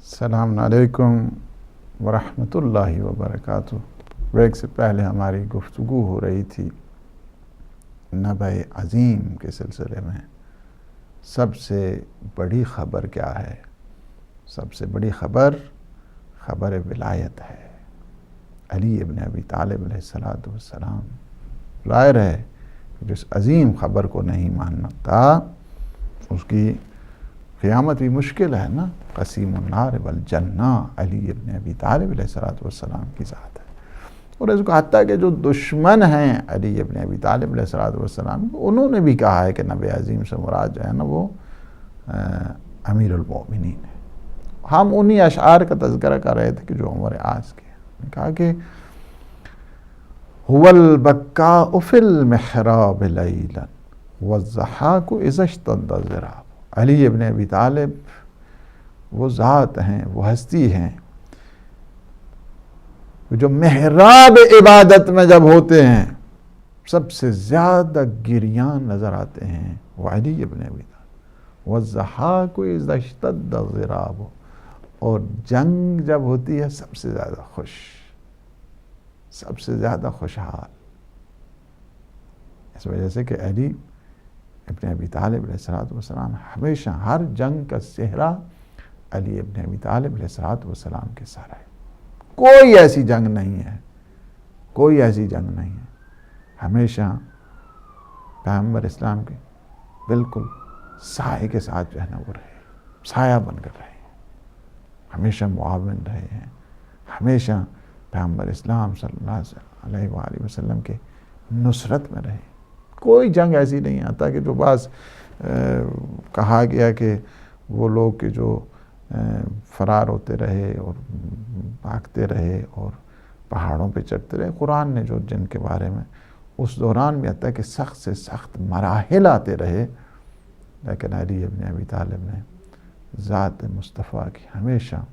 السلام علیکم ورحمۃ اللہ وبرکاتہ۔ بریک سے پہلے ہماری گفتگو ہو رہی تھی نبأ عظیم کے سلسلے میں۔ سب سے بڑی خبر کیا ہے؟ سب سے بڑی خبر ولایت ہے۔ علی ابن ابی طالب علیہ السلام۔ ظاہر ہے جس عظیم خبر کو نہیں مانتا اس کی قیامت بھی مشکل ہے نا۔ قسیم النار والجنہ علی ابن ابی طالب علیہ السلام کی ذات ہے۔ اور اس کو حتیٰ کہ جو دشمن ہیں علی ابن ابی طالب علیہ السلام انہوں نے بھی کہا ہے کہ نبی عظیم سے مراد جو ہے نا وہ امیر المؤمنین ہے۔ ہم انہی اشعار کا تذکرہ کر رہے تھے کہ جو عمر آس کے ہیں۔ کہا کہ هو البکاء فی المحراب لیلا والضحاک اذا اشتد الضراب۔ علی ابن ابی طالب وہ ذات ہیں، وہ ہستی ہیں جو محراب عبادت میں جب ہوتے ہیں سب سے زیادہ گریان نظر آتے ہیں، وہ علی ابن ابی طالب۔ والضحاک اذا اشتد الضراب، اور جنگ جب ہوتی ہے سب سے زیادہ خوش، سب سے زیادہ خوشحال۔ اس وجہ سے کہ علی ابن ابی طالب علیہ السلام ہمیشہ ہر جنگ کا صحرا علی ابن ابی طالب علیہ السلام کے ساتھ ہے۔ کوئی ایسی جنگ نہیں ہے، کوئی ایسی جنگ نہیں ہے ہمیشہ پیغمبر اسلام کے بالکل سائے کے ساتھ جو ہے نا وہ رہے، سایہ بن کر رہے ہیں، ہمیشہ معاون رہے ہیں، ہمیشہ پیغمبر اسلام صلی اللہ علیہ وآلہ وسلم کے نصرت میں رہے۔ کوئی جنگ ایسی نہیں آتا کہ جو بعض کہا گیا کہ وہ لوگ کہ جو فرار ہوتے رہے اور بھاگتے رہے اور پہاڑوں پہ چڑھتے رہے۔ قرآن نے جو جن کے بارے میں اس دوران بھی آتا ہے کہ سخت سے سخت مراحل آتے رہے، لیکن علی ابن ابی طالب نے ذات مصطفیٰ کی ہمیشہ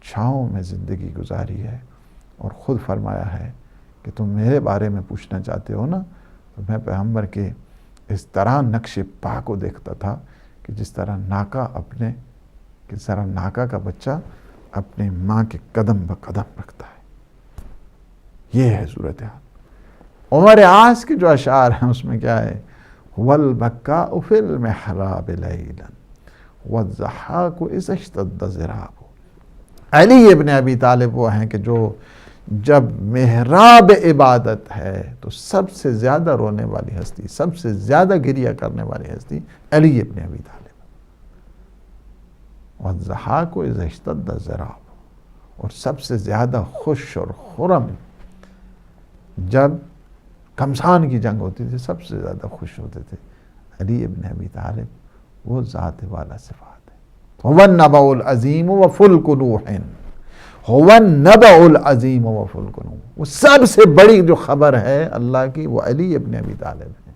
چھاؤں میں زندگی گزاری ہے، اور خود فرمایا ہے کہ تم میرے بارے میں پوچھنا چاہتے ہو نا، تو میں پیغمبر کے اس طرح نقش پا کو دیکھتا تھا کہ جس طرح ناکا کا بچہ اپنے ماں کے قدم بقدم رکھتا ہے۔ یہ ہے صورتحال۔ عمر آس کے جو اشعار ہیں اس میں کیا ہے؟ هو البکاء فی المحراب لیلا والضحاک اذا اشتد الضراب۔ علی ابن ابی طالب وہ ہیں کہ جو جب محراب عبادت ہے تو سب سے زیادہ رونے والی ہستی، سب سے زیادہ گریہ کرنے والی ہستی علی ابن ابی طالب۔ والضحاک اذا اشتد الضراب، اور سب سے زیادہ خوش اور خرم جب گھمسان کی جنگ ہوتی تھی سب سے زیادہ خوش ہوتے تھے علی ابن ابی طالب۔ وہ ذات والا صفات ہے۔ هو النبأ العظیم وفلک نوح، هو النبأ العظیم وفلک نوح۔ وہ سب سے بڑی جو خبر ہے اللہ کی وہ علی ابن ابی طالب ہے۔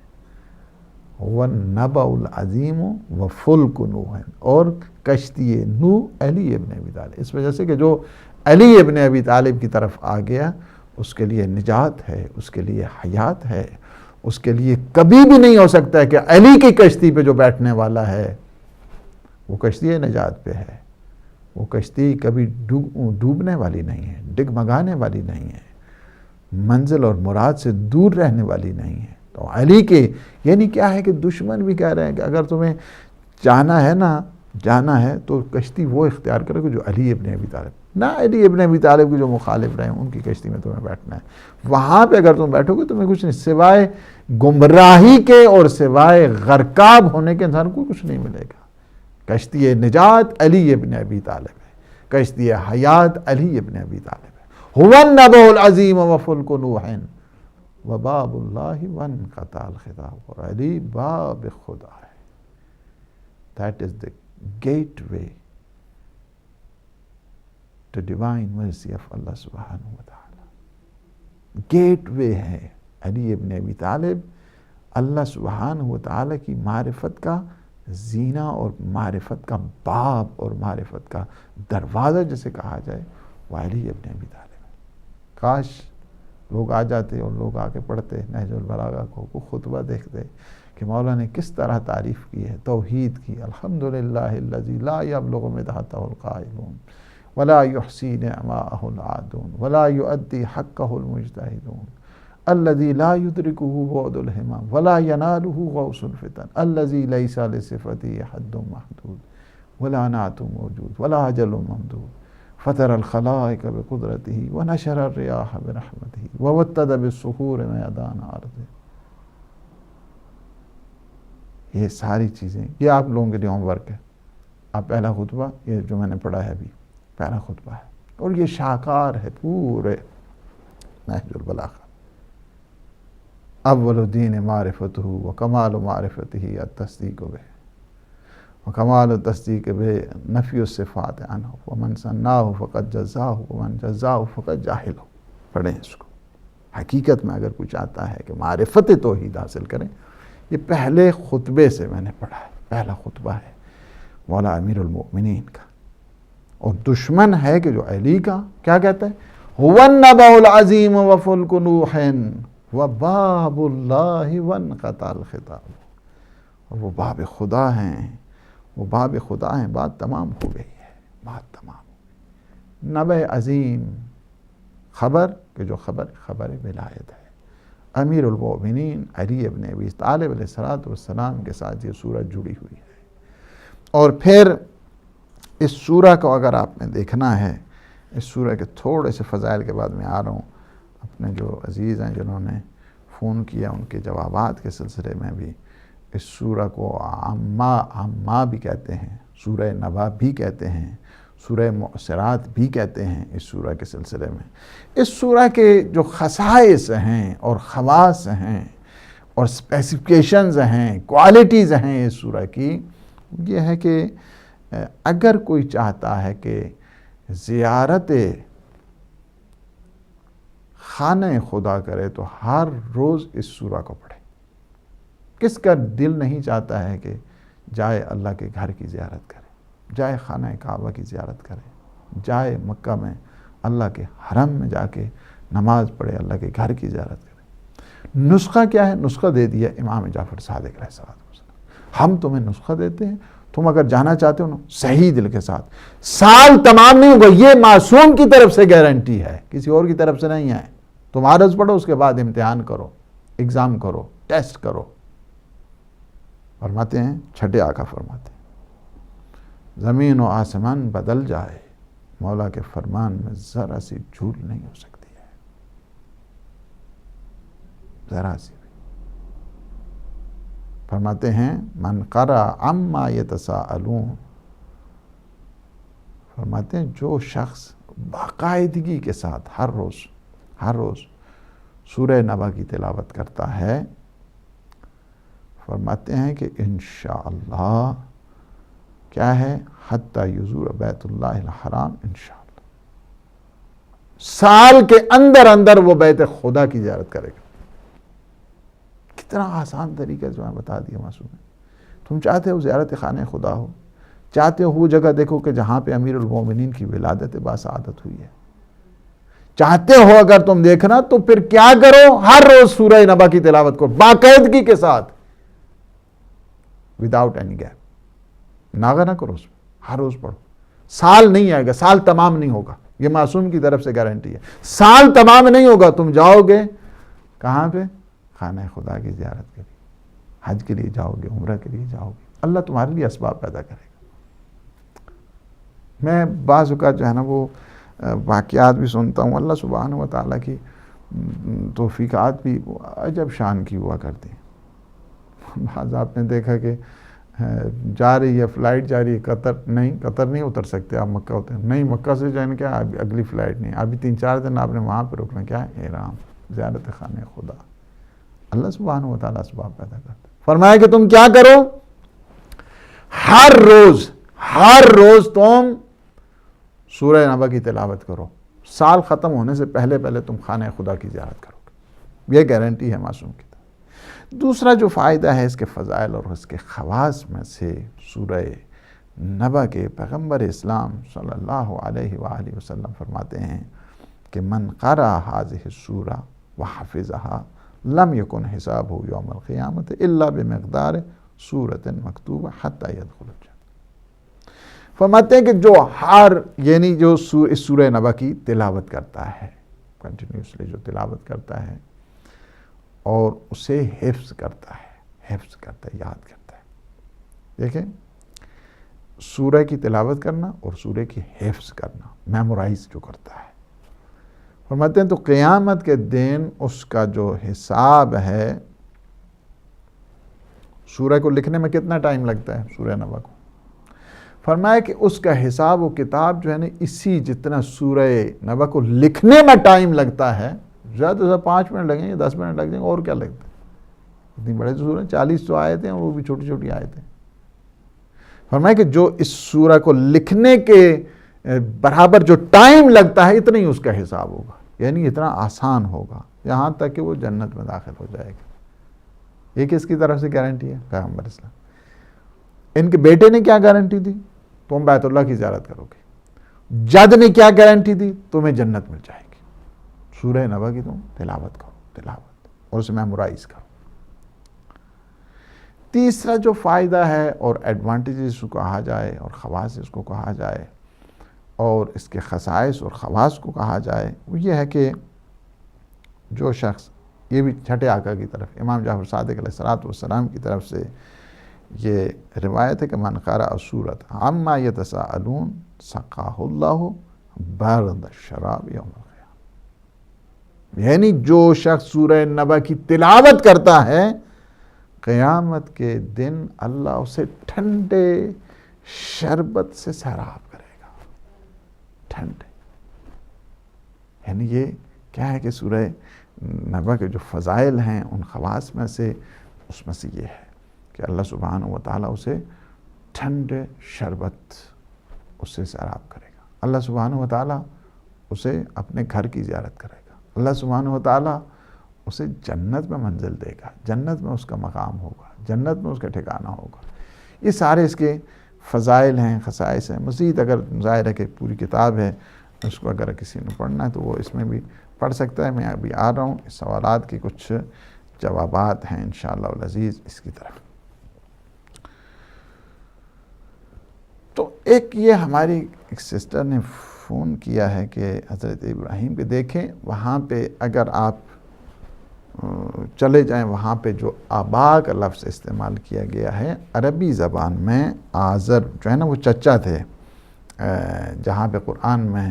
هو النبأ العظیم وفلک نوح، اور کشتی نوح علی ابن ابی طالب۔ اس وجہ سے کہ جو علی ابن ابی طالب کی طرف آ گیا اس کے لیے نجات ہے، اس کے لیے حیات ہے، اس کے لیے کبھی بھی نہیں ہو سکتا ہے کہ علی کی کشتی پہ جو بیٹھنے والا ہے وہ کشتی نجات پہ ہے۔ وہ کشتی کبھی ڈوبنے والی نہیں ہے، ڈگمگانے والی نہیں ہے، منزل اور مراد سے دور رہنے والی نہیں ہے۔ تو علی کے یعنی کیا ہے کہ دشمن بھی کہہ رہے ہیں کہ اگر تمہیں جانا ہے تو کشتی وہ اختیار کرو کہ جو علی ابن ابی طالب، نہ علی ابن ابی طالب کے جو مخالف رہے ہیں ان کی کشتی میں تمہیں بیٹھنا ہے۔ وہاں پہ اگر تم بیٹھو گے تمہیں کچھ نہیں سوائے گمراہی کے اور سوائے غرقاب ہونے کے انسان کو کچھ نہیں ملے گا۔ کشتی نجات علی ابن ابی طالب ہے، کشتی حیات علی ابن ابی طالب ہے۔ هو النبأ العظیم وفلک نوح وباب اللہ وانقطع الخطاب، اور علی باب خدا ہے۔ That is the gateway to divine mercy of Allah subhanahu wa ta'ala۔ Gateway ہے علی ابن ابی طالب اللہ سبحانہ و تعالی کی معرفت کا زینہ اور معرفت کا باب اور معرفت کا دروازہ جسے کہا جائے وہ علی ابن ابی طالب ہے۔ کاش لوگ آ جاتے اور لوگ آ کے پڑھتے نہج البلاغہ کو خطبہ دیکھتے کہ مولا نے کس طرح تعریف کی ہے توحید کی. الحمدللہ الذی لا یبلغ مدحتہ القائلون ولا یحصی نعماءہ العادون ولا یؤدی حقہ المجتہدون الذی لا یدرکہ بعد الہمم ولا ینالہ غوث الفتن الذی لیس لصفتہ حد محدود ولا نعت موجود ولا اجل ممدود فطر الخلائق بقدرتہ ونشر الریاح برحمتہ ووتد بالصخور میدان ارضہ. یہ ساری چیزیں یہ آپ لوگوں کے لیے ہوم ورک ہے. اب پہلا خطبہ یہ جو میں نے پڑھا ہے ابھی پہلا خطبہ ہے اور یہ شاہکار ہے پورے نہج البلاغہ. اول الدین معرفتہ وکمال معرفتہ التصدیق بہ وکمال التصدیق بہ نفی الصفات عنہ ومن ثناہ فقد جزاہ ومن جزاہ فقد جاہلہ. پڑھیں اس کو. حقیقت میں اگر کوئی چاہتا ہے کہ معرفت توحید حاصل کریں یہ پہلے خطبے سے میں نے پڑھا ہے. پہلا خطبہ ہے مولا امیر المؤمنین کا اور دشمن ہے کہ جو علی کا کیا کہتا ہے هو النبأ العظیم وفلک نوح وباب اللہ وانقطع الخطاب. اور وہ باب خدا ہیں وہ باب خدا ہیں. بات تمام ہو گئی ہے. بات تمام. نبأ عظیم خبر کہ جو خبر ولایت ہے. امیر المؤمنین علی ابن ابی طالب علیہ السلام کے ساتھ یہ سورہ جڑی ہوئی ہے. اور پھر اس سورہ کو اگر آپ نے دیکھنا ہے اس سورہ کے تھوڑے سے فضائل کے بعد میں آ رہا ہوں. اپنے جو عزیز ہیں جنہوں نے فون کیا ان کے جوابات کے سلسلے میں بھی اس سورہ کو عامہ بھی کہتے ہیں سورہ نبا بھی کہتے ہیں سورہ معصرات بھی کہتے ہیں. اس سورہ کے سلسلے میں اس سورہ کے جو خصائص ہیں اور خواص ہیں اور اسپیسیفکیشنز ہیں کوالٹیز ہیں اس سورہ کی یہ ہے کہ اگر کوئی چاہتا ہے کہ زیارت خانہ خدا کرے تو ہر روز اس سورہ کو پڑھے. کس کا دل نہیں چاہتا ہے کہ جائے اللہ کے گھر کی زیارت کرے جائے خانہ کعبہ کی زیارت کرے جائے مکہ میں اللہ کے حرم میں جا کے نماز پڑھے اللہ کے گھر کی زیارت کرے. نسخہ کیا ہے؟ نسخہ دے دیا امام جعفر صادق علیہ السلام. ہم تمہیں نسخہ دیتے ہیں تم اگر جانا چاہتے ہو نا صحیح دل کے ساتھ سال تمام نہیں ہوگا. یہ معصوم کی طرف سے گارنٹی ہے کسی اور کی طرف سے نہیں ہے. تم عرض پڑھو اس کے بعد امتحان کرو ایگزام کرو ٹیسٹ کرو. فرماتے ہیں چھٹے آقا فرماتے ہیں زمین و آسمان بدل جائے مولا کے فرمان میں ذرا سی جھول نہیں ہو سکتی ہے. ذرا سی بھی. فرماتے ہیں من قرأ عما یتساءلون فرماتے ہیں جو شخص باقاعدگی کے ساتھ ہر روز سورہ نبا کی تلاوت کرتا ہے فرماتے ہیں کہ انشاءاللہ کیا ہے حتی یزور بیت اللہ الحرام انشاءاللہ سال کے اندر وہ بیت خدا کی زیارت کرے گا. کتنا آسان طریقہ جو میں بتا دیا معصوم ہے. تم چاہتے ہو زیارت خانہ خدا ہو چاہتے ہو وہ جگہ دیکھو کہ جہاں پہ امیر المومنین کی ولادت باسعادت ہوئی ہے چاہتے ہو اگر تم دیکھنا تو پھر کیا کرو ہر روز سورہ نبا کی تلاوت کرو باقاعدگی کے ساتھ وداؤٹ اینی گیپ. ناغہ نہ کرو اس میں ہر روز پڑھو. سال نہیں آئے گا سال تمام نہیں ہوگا یہ معصوم کی طرف سے گارنٹی ہے. سال تمام نہیں ہوگا تم جاؤ گے کہاں پہ خانہ خدا کی زیارت کے لیے حج کے لیے جاؤ گے عمرہ کے لیے جاؤ گے. اللہ تمہارے لیے اسباب پیدا کرے گا. میں بعض اوقات جو ہے نا وہ واقعات بھی سنتا ہوں اللہ سبحانہ و تعالیٰ کی توفیقات بھی عجب شان کی ہوا کرتی ہیں. بعض آپ نے دیکھا کہ جا رہی ہے فلائٹ جا رہی ہے قطر نہیں اتر سکتے آپ مکہ ہوتے ہیں نہیں مکہ سے جائیں کیا اگلی فلائٹ نہیں ابھی 3-4 دن آپ نے وہاں پہ رکنا کیا ہے احرام زیارت خانہ خدا. اللہ سبحانہ و تعالیٰ اسباب پیدا کرتا ہے. فرمایا کہ تم کیا کرو ہر روز تم سورہ نبا کی تلاوت کرو. سال ختم ہونے سے پہلے تم خانہ خدا کی زیارت کرو گے. یہ گارنٹی ہے معصوم کی طرف. دوسرا جو فائدہ ہے اس کے فضائل اور اس کے خواص میں سے سورہ نبا کے پیغمبر اسلام صلی اللہ علیہ وآلہ وسلم فرماتے ہیں کہ من قرأ هذه السورہ وحفظها لم یکن حسابہ یوم القیامت الا بمقدار سورۃ مکتوبہ حتی یدخل الجنہ. فرماتے ہیں کہ جو یعنی جو اس سورہ نبا کی تلاوت کرتا ہے، کنٹینیوسلی جو تلاوت کرتا ہے اور اسے حفظ کرتا ہے، یاد کرتا ہے. دیکھیں، سورہ کی تلاوت کرنا اور سورہ کی حفظ کرنا، میمورائز جو کرتا ہے، فرماتے ہیں تو قیامت کے دن اس کا جو حساب ہے، سورہ کو لکھنے میں کتنا ٹائم لگتا ہے سورہ نبا کو، فرمایا کہ اس کا حساب و کتاب جو ہے نا اسی جتنا سورہ نبا کو لکھنے میں ٹائم لگتا ہے، زیادہ سے زیادہ 5 منٹ لگیں گے، 10 منٹ لگ جائیں گے، اور کیا لگتا ہے. اتنی بڑے سورہ 40 تو آیتیں ہیں، اور وہ بھی چھوٹی چھوٹی آیتیں. فرمایا کہ جو اس سورہ کو لکھنے کے برابر جو ٹائم لگتا ہے اتنا ہی اس کا حساب ہوگا، یعنی اتنا آسان ہوگا، یہاں تک کہ وہ جنت میں داخل ہو جائے گا. یہ کس کی طرف سے گارنٹی ہے؟ پیغمبر اسلام. ان کے بیٹے نے کیا گارنٹی دی؟ تم بیت اللہ کی زیارت کرو گے. جد نے کیا گارنٹی دی؟ تمہیں جنت مل جائے گی. سورہ نبا کی تم تلاوت کرو، اور اسے میمورائز کرو. تیسرا جو فائدہ ہے اور ایڈوانٹیج اس کو کہا جائے اور خواص اس کو کہا جائے اور اس کے خصائص اور خواص کو کہا جائے، وہ یہ ہے کہ جو شخص، یہ بھی چھٹے آقا کی طرف، امام جعفر صادق علیہ السلام کی طرف سے یہ روایت ہے کہ من قرأ سورۃ عما یتساءلون سقاہ اللہ برد الشراب یوم القیامہ. یعنی جو شخص سورہ نبا کی تلاوت کرتا ہے، قیامت کے دن اللہ اسے ٹھنڈے شربت سے سیراب کرے گا. ٹھنڈے، یعنی یہ کیا ہے کہ سورہ نبا کے جو فضائل ہیں، ان خواص میں سے اس میں سے یہ ہے کہ اللہ سبحانہ و تعالیٰ اسے ٹھنڈے شربت اس سے سیراب کرے گا. اللہ سبحانہ و تعالیٰ اسے اپنے گھر کی زیارت کرے گا. اللہ سبحانہ و تعالیٰ اسے جنت میں منزل دے گا، جنت میں اس کا مقام ہوگا، جنت میں اس کا ٹھکانہ ہوگا. یہ سارے اس کے فضائل ہیں، خصائص ہیں. مزید اگر ظاہر ہے کہ پوری کتاب ہے، اس کو اگر کسی نے پڑھنا ہے تو وہ اس میں بھی پڑھ سکتا ہے. میں ابھی آ رہا ہوں، اس سوالات کی کچھ جوابات ہیں انشاءاللہ العزیز اس کی طرف. تو ایک یہ ہماری ایک سسٹر نے فون کیا ہے کہ حضرت ابراہیم کے دیکھیں، وہاں پہ اگر آپ چلے جائیں، وہاں پہ جو آبا کا لفظ استعمال کیا گیا ہے عربی زبان میں، آزر جو ہے نا وہ چچا تھے، جہاں پہ قرآن میں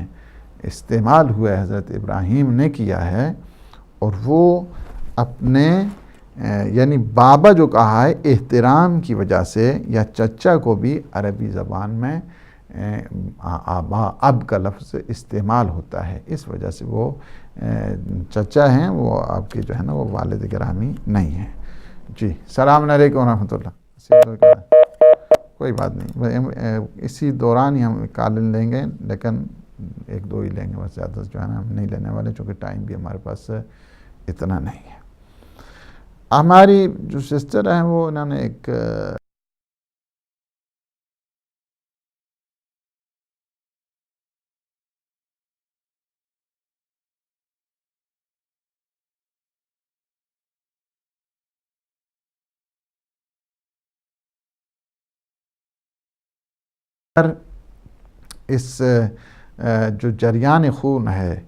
استعمال ہوا ہے حضرت ابراہیم نے کیا ہے، اور وہ اپنے یعنی بابا جو کہا ہے احترام کی وجہ سے، یا چچا کو بھی عربی زبان میں آبا، اب کا لفظ استعمال ہوتا ہے. اس وجہ سے وہ چچا ہیں، وہ آپ کے جو ہے نا وہ والد گرامی نہیں ہیں. جی، السلام علیکم ورحمۃ اللہ. کوئی بات نہیں، اسی دوران ہی ہم کال لیں گے، لیکن 1-2 ہی لیں گے بس، زیادہ جو ہے نا ہم نہیں لینے والے، چونکہ ٹائم بھی ہمارے پاس اتنا نہیں ہے. ہماری جو سسٹر ہیں وہ انہوں نے ایک اس جو جریان خون ہے،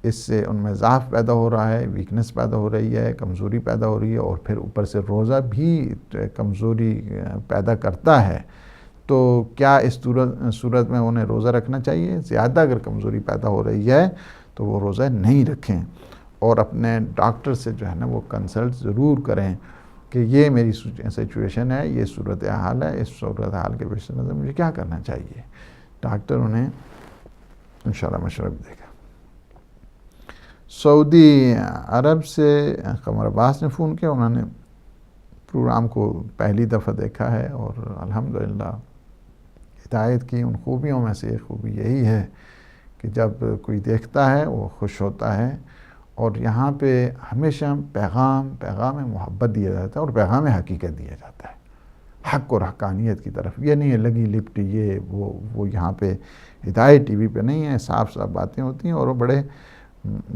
اس سے ان میں ضعف پیدا ہو رہا ہے، ویکنس پیدا ہو رہی ہے، کمزوری پیدا ہو رہی ہے، اور پھر اوپر سے روزہ بھی کمزوری پیدا کرتا ہے. تو کیا اس صورت میں انہیں روزہ رکھنا چاہیے؟ زیادہ اگر کمزوری پیدا ہو رہی ہے تو وہ روزہ نہیں رکھیں، اور اپنے ڈاکٹر سے جو ہے نا وہ کنسلٹ ضرور کریں کہ یہ میری سچویشن ہے، یہ صورتحال ہے، اس صورتحال کے پیش نظر مجھے کیا کرنا چاہیے. ڈاکٹر انہیں انشاءاللہ مشورہ بھی دے گا. سعودی عرب سے قمر عباس نے فون کیا، انہوں نے پروگرام کو پہلی دفعہ دیکھا ہے اور الحمدللہ ہدایت کی. ان خوبیوں میں سے ایک خوبی یہی ہے کہ جب کوئی دیکھتا ہے وہ خوش ہوتا ہے، اور یہاں پہ ہمیشہ پیغام محبت دیا جاتا ہے اور پیغام حقیقت دیا جاتا ہے، حق اور حقانیت کی طرف. یہ نہیں ہے لگی لپٹی یہ وہ یہاں پہ ہدایت ٹی وی پہ نہیں ہے، صاف صاف باتیں ہوتی ہیں، اور وہ بڑے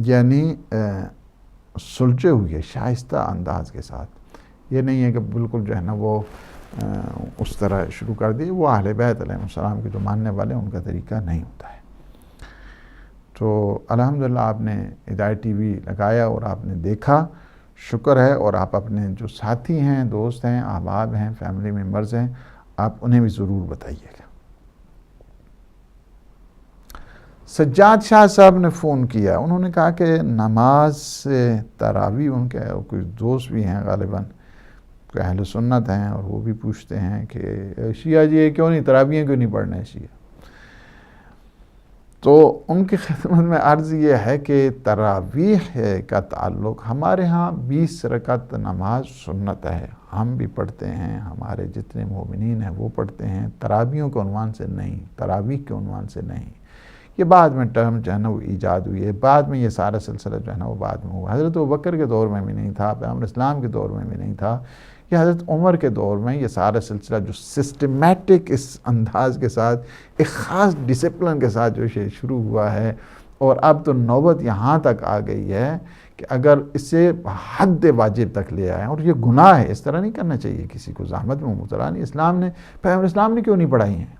یعنی سلجھے ہوئے شائستہ انداز کے ساتھ. یہ نہیں ہے کہ بالکل جو ہے نا وہ اس طرح شروع کر دی. وہ اہل بیت علیہ السلام کے جو ماننے والے ان کا طریقہ نہیں ہوتا ہے. تو الحمدللہ آپ نے ہدایت ٹی وی لگایا اور آپ نے دیکھا، شکر ہے. اور آپ اپنے جو ساتھی ہیں، دوست ہیں، احباب ہیں، فیملی ممبرز ہیں، آپ انہیں بھی ضرور بتائیے گا. سجاد شاہ صاحب نے فون کیا. انہوں نے کہا کہ نماز سے تراویح، ان کے کچھ دوست بھی ہیں غالباً اہل سنت ہیں، اور وہ بھی پوچھتے ہیں کہ شیعہ جی کیوں نہیں تراویح کیوں نہیں پڑھنا ہے شیعہ. تو ان کی خدمت میں عرض یہ ہے کہ تراویح کا تعلق ہمارے ہاں 20 رکعت نماز سنت ہے، ہم بھی پڑھتے ہیں، ہمارے جتنے مومنین ہیں وہ پڑھتے ہیں. تراویحوں کے عنوان سے نہیں، تراویح کے عنوان سے نہیں. یہ بعد میں ٹرم جو ہے نا وہ ایجاد ہوئی ہے، بعد میں یہ سارا سلسلہ جو ہے نا وہ بعد میں ہوا. حضرت ابوبکر کے دور میں بھی نہیں تھا، پیغمبر اسلام کے دور میں بھی نہیں تھا. یہ حضرت عمر کے دور میں یہ سارا سلسلہ جو سسٹمیٹک اس انداز کے ساتھ ایک خاص ڈسپلن کے ساتھ جو شروع ہوا ہے. اور اب تو نوبت یہاں تک آ گئی ہے کہ اگر اسے حد واجب تک لے آئیں، اور یہ گناہ ہے، اس طرح نہیں کرنا چاہیے کسی کو، زحمت میں مبتلا نہیں. پیغمبر اسلام نے کیوں نہیں پڑھائی ہیں؟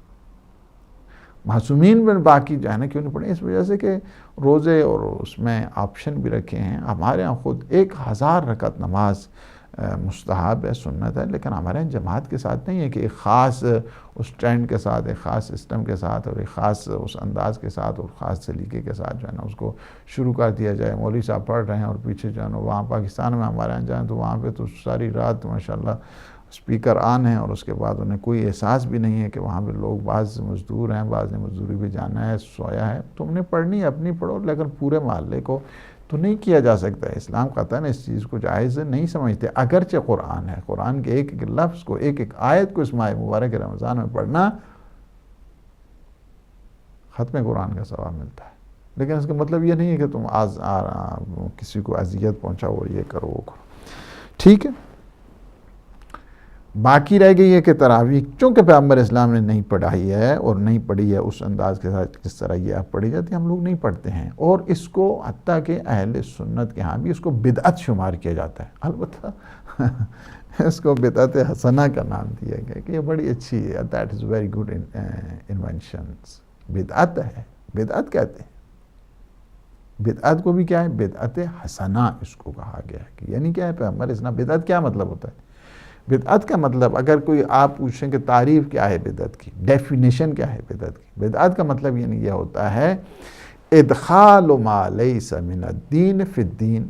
معصومین میں باقی جو ہے نا کیوں نہیں پڑھیں؟ اس وجہ سے کہ روزے اور اس میں آپشن بھی رکھے ہیں. ہمارے ہاں خود 1000 رکعت نماز مستحب ہے، سنت ہے، لیکن ہمارے یہاں جماعت کے ساتھ نہیں ہے کہ ایک خاص اس ٹرینڈ کے ساتھ، ایک خاص سسٹم کے ساتھ، اور ایک خاص اس انداز کے ساتھ اور خاص سلیقے کے ساتھ جو ہے نا اس کو شروع کر دیا جائے. مولوی صاحب پڑھ رہے ہیں اور پیچھے جو ہے نا وہاں پاکستان میں ہمارے یہاں جائیں تو وہاں پہ تو ساری رات ماشاءاللہ اسپیکر آن ہیں، اور اس کے بعد انہیں کوئی احساس بھی نہیں ہے کہ وہاں پہ لوگ بعض مزدور ہیں، بعض نے مزدوری بھی جانا ہے، سویا ہے. تم نے پڑھنی ہے اپنی پڑھو، لیکن پورے محلے کو تو نہیں کیا جا سکتا ہے. اسلام قطعاً اس چیز کو جائز نہیں سمجھتے. اگرچہ قرآن ہے، قرآن کے ایک ایک لفظ کو، ایک ایک آیت کو اس ماہ مبارک رمضان میں پڑھنا ختم قرآن کا ثواب ملتا ہے. لیکن اس کا مطلب یہ نہیں ہے کہ تم کسی کو اذیت پہنچاؤ اور یہ کرو وہ کرو. ٹھیک ہے. باقی رہ گئی ہے کہ تراویح چونکہ پیغمبر اسلام نے نہیں پڑھائی ہے اور نہیں پڑھی ہے اس انداز کے ساتھ جس طرح یہ اب پڑھی جاتی ہے، ہم لوگ نہیں پڑھتے ہیں. اور اس کو حتیٰ کہ اہل سنت کے ہاں بھی اس کو بدعت شمار کیا جاتا ہے. البتہ اس کو بدعت حسنہ کا نام دیا گیا کہ یہ بڑی اچھی ہے، that is very good inventions. بدعت ہے، بدعت کہتے ہیں. بدعت کو بھی کیا ہے؟ بدعت حسنہ اس کو کہا گیا ہے. کہ یعنی کیا ہے پیغمبر اسلام؟ بدعت کیا مطلب ہوتا ہے؟ بدعت کا مطلب اگر کوئی آپ پوچھیں کہ تعریف کیا ہے بدعت کی، ڈیفینیشن کیا ہے بدعت کی، بدعت کا مطلب یعنی یہ ہوتا ہے ادخال ما لیس من الدین فی الدین.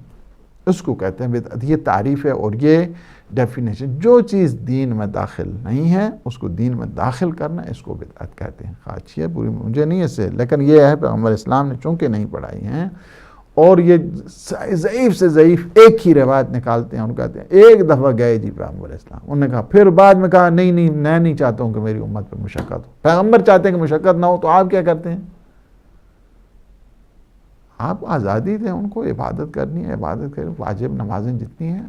اس کو کہتے ہیں بدعت. یہ تعریف ہے اور یہ ڈیفینیشن. جو چیز دین میں داخل نہیں ہے اس کو دین میں داخل کرنا، اس کو بدعت کہتے ہیں. اچھی ہے، پوری مجھے نہیں اس سے، لیکن یہ ہے پیغمبر اسلام نے چونکہ نہیں پڑھائی ہیں، اور یہ ضعیف سے ضعیف ایک ہی روایت نکالتے ہیں. ان کہتے ہیں ایک دفعہ گئے جی پیغمبر اسلام، انہوں نے کہا، پھر بعد میں کہا نہیں میں نہیں چاہتا ہوں کہ میری امت پر مشقت ہو. پیغمبر چاہتے ہیں کہ مشقت نہ ہو، تو آپ کیا کرتے ہیں؟ آپ آزادی دیں ان کو، عبادت کرنی ہے عبادت کریں. واجب نمازیں جتنی ہیں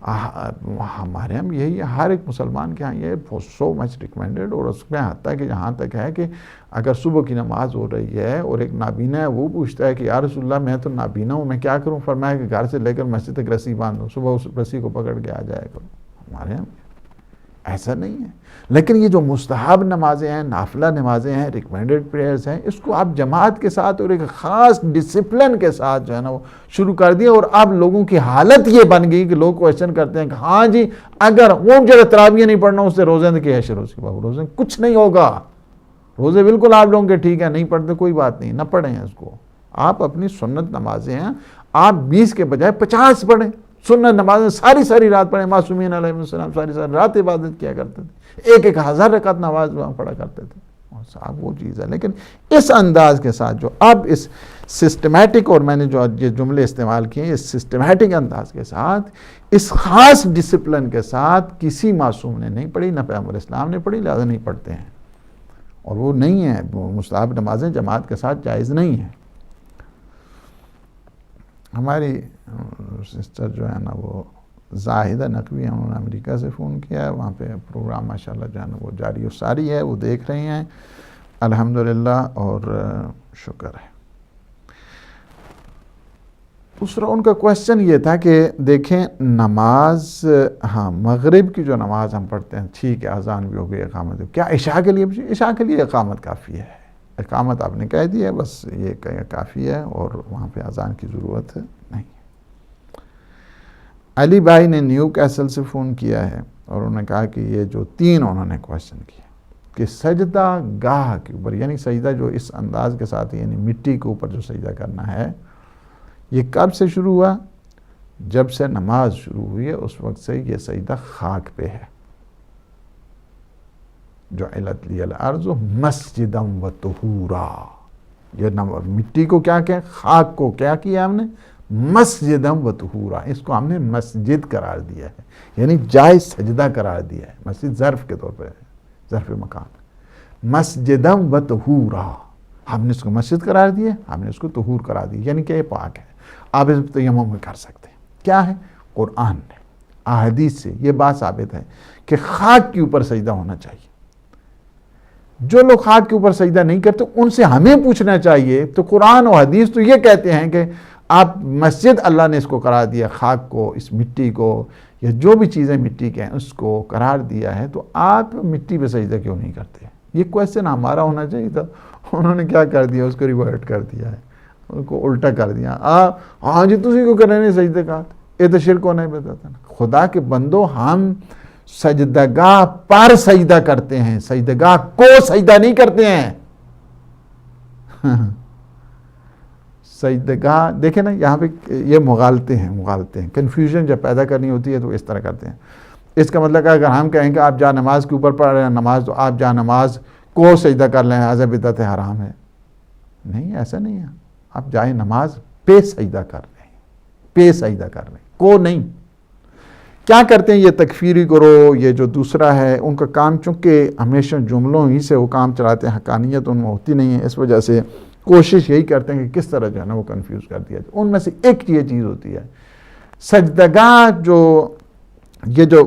ہمارے ہم یہی ہے، ہر ایک مسلمان کے ہاں یہ سو مچ ریکمینڈڈ. اور اس میں حتیٰ کہ جہاں تک ہے کہ اگر صبح کی نماز ہو رہی ہے اور ایک نابینا ہے وہ پوچھتا ہے کہ یا رسول اللہ میں تو نابینا ہوں، میں کیا کروں؟ فرمایا کہ گھر سے لے کر مسجد تک رسی باندھو، صبح اس رسی کو پکڑ کے آ جائے کرو. ہمارے یہاں ایسا نہیں ہے. لیکن یہ جو مستحب نمازیں ہیں، نافلہ نمازیں ہیں، ریکمینڈڈ پریئرز ہیں، اس کو آپ جماعت کے ساتھ اور ایک خاص ڈسپلن کے ساتھ جو ہے نا وہ شروع کر دیا. اور اب لوگوں کی حالت یہ بن گئی کہ لوگ کویشچن کرتے ہیں کہ ہاں جی اگر وہ جو تراویح نہیں پڑھنا اس سے روزے کی حیثیت روزے بابو روزے کچھ نہیں ہوگا. روزے بالکل آپ لوگوں کے ٹھیک ہے، نہیں پڑھتے کوئی بات نہیں، نہ پڑھیں اس کو. آپ اپنی سنت نمازیں ہیں، آپ 20 کے بجائے 50 پڑھیں. سنت نمازیں ساری رات پڑھیں. معصومین علیہ السلام ساری رات عبادت کیا کرتے تھے، 1000 رکعت نماز وہاں پڑھا کرتے تھے. صاحب وہ چیز ہے. لیکن اس انداز کے ساتھ جو اب اس سسٹمیٹک، اور میں نے جو یہ جملے استعمال کیے ہیں، اس سسٹمیٹک انداز کے ساتھ، اس خاص ڈسپلن کے ساتھ کسی معصوم نے نہیں پڑھی، نہ پیغمبر اسلام نے پڑھی، لہذا نہیں پڑھتے ہیں. اور وہ نہیں ہے، مستحب نمازیں جماعت کے ساتھ جائز نہیں ہیں. ہماری سسٹر جو ہے نا وہ زاہدہ نقوی ہیں، انہوں نے امریکہ سے فون کیا ہے. وہاں پہ پروگرام ماشاءاللہ جو ہے نا وہ جاری و ساری ہے، وہ دیکھ رہی ہیں الحمدللہ، اور شکر ہے. دوسرا ان کا کوشچن یہ تھا کہ دیکھیں نماز، ہاں مغرب کی جو نماز ہم پڑھتے ہیں ٹھیک ہے، اذان بھی ہو گئی، اقامت، کیا عشاء کے لیے؟ عشاء کے لیے اقامت کافی ہے، اقامت آپ نے کہہ دی ہے، بس یہ کافی ہے اور وہاں پہ اذان کی ضرورت نہیں ہے۔ علی بھائی نے نیو کیسل سے فون کیا ہے اور انہوں نے کہا کہ یہ جو انہوں نے کوشچن کیا کہ سجدہ گاہ کے اوپر، یعنی سجدہ جو اس انداز کے ساتھ یعنی مٹی کے اوپر جو سجدہ کرنا ہے، یہ کب سے شروع ہوا؟ جب سے نماز شروع ہوئی ہے اس وقت سے یہ سجدہ خاک پہ ہے۔ جعلت لی الارض مسجدا و طہورا، یہ مٹی کو کیا کہ خاک کو کیا کیا ہم نے؟ مسجدا و طہورا، اس کو ہم نے مسجد قرار دیا ہے، یعنی جائے سجدہ قرار دیا ہے۔ مسجد ظرف کے طور پہ ہے، ظرف مکان، مسجدا و طہورا، ہم نے اس کو مسجد قرار دیا، ہم نے اس کو طہور قرار دیا، یعنی کہ یہ پاک ہے، آپ اس تیمم میں کر سکتے ہیں۔ کیا ہے؟ قرآن نے، احادیث سے یہ بات ثابت ہے کہ خاک کے اوپر سجدہ ہونا چاہیے۔ جو لوگ خاک کے اوپر سجدہ نہیں کرتے ان سے ہمیں پوچھنا چاہیے، تو قرآن و حدیث تو یہ کہتے ہیں کہ آپ مسجد اللہ نے اس کو قرار دیا، خاک کو، اس مٹی کو، یا جو بھی چیزیں مٹی کے ہیں اس کو قرار دیا ہے، تو آپ مٹی پہ سجدہ کیوں نہیں کرتے؟ یہ کویسچن ہمارا ہونا چاہیے تھا، انہوں نے کیا کر دیا؟ اس کو ریورٹ کر دیا ہے، ان کو الٹا کر دیا۔ ہاں جی تسی کو کرنے نہیں سجدہ کہا، یہ تو شرک ہونا ہی بتاتا نا۔ خدا کے بندو، ہم سجدگاہ پر سجدہ کرتے ہیں، سجدگاہ کو سجدہ نہیں کرتے ہیں۔ سجدگاہ دیکھیں نا، یہاں پہ یہ مغالطے ہیں، کنفیوژن جب پیدا کرنی ہوتی ہے تو اس طرح کرتے ہیں۔ اس کا مطلب ہے اگر ہم کہیں کہ آپ جا نماز کے اوپر پڑھ رہے ہیں نماز، تو آپ جا نماز کو سجدہ کر لیں، حاذا بدعت حرام ہے۔ نہیں، ایسا نہیں ہے، آپ جائے نماز پہ سجدہ کر رہے ہیں، پہ سجدہ کر رہے ہیں، کو نہیں۔ کیا کرتے ہیں یہ تکفیری کرو، یہ جو دوسرا ہے ان کا کام، چونکہ ہمیشہ جملوں ہی سے وہ کام چلاتے ہیں، حقانیت ان میں ہوتی نہیں ہے، اس وجہ سے کوشش یہی کرتے ہیں کہ کس طرح جو ہے نا وہ کنفیوز کر دیا جائے۔ ان میں سے ایک یہ چیز ہوتی ہے سجدگاہ، یہ جو